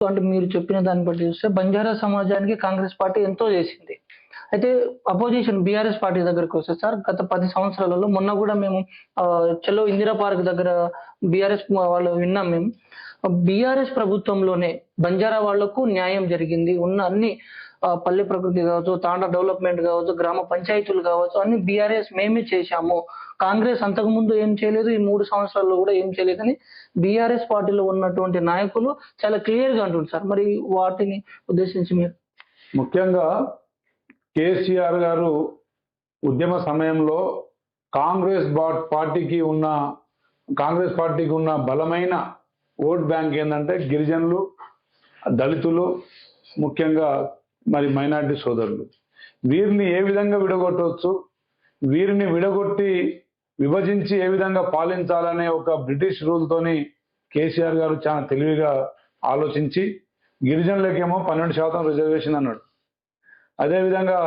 అంటే మీరు చెప్పిన దాన్ని బట్టి చూస్తే బంజారా సమాజానికి కాంగ్రెస్ పార్టీ ఎంతో చేసింది. అయితే అపోజిషన్ బీఆర్ఎస్ పార్టీ దగ్గరికొస్తే సార్ గత 10 సంవత్సరాలలో మొన్న గూడా మేము చలో ఇందిరా పార్క్ దగ్గర బీఆర్ఎస్ వాళ్ళు విన్నాం మేము. బీఆర్ఎస్ ప్రభుత్వంలోనే బంజారా వాళ్లకు న్యాయం జరిగింది. ఉన్న అన్ని పల్లె ప్రకృతి కావచ్చు, తాండా డెవలప్‌మెంట్ కావచ్చు, గ్రామ పంచాయతీలు కావచ్చు అన్ని బీఆర్ఎస్ మేమే చేశాము. కాంగ్రెస్ అంతకుముందు ఏం చేయలేదు. ఈ 3 సంవత్సరాల్లో గూడా ఏం చేయలేదని బీఆర్ఎస్ పార్టీలో ఉన్నటువంటి నాయకులు చాలా క్లియర్‌గా అంటుండ్రు సార్. మరి వాటిని ఉద్దేశించి మీరు ముఖ్యంగా కేసీఆర్ గారు ఉద్యమ సమయంలో కాంగ్రెస్ పార్టీకి ఉన్న బలమైన ఓట్ బ్యాంక్ ఏంటంటే గిరిజనులు, దళితులు, ముఖ్యంగా మరి మైనారిటీ సోదరులు. వీరిని ఏ విధంగా విడగొట్టవచ్చు, వీరిని విభజించి ఏ విధంగా పాలించాలనే ఒక బ్రిటిష్ రూల్తోని కేసీఆర్ గారు చాలా తెలివిగా ఆలోచించి గిరిజనులకేమో 12% రిజర్వేషన్ అన్నాడు. అదేవిధంగా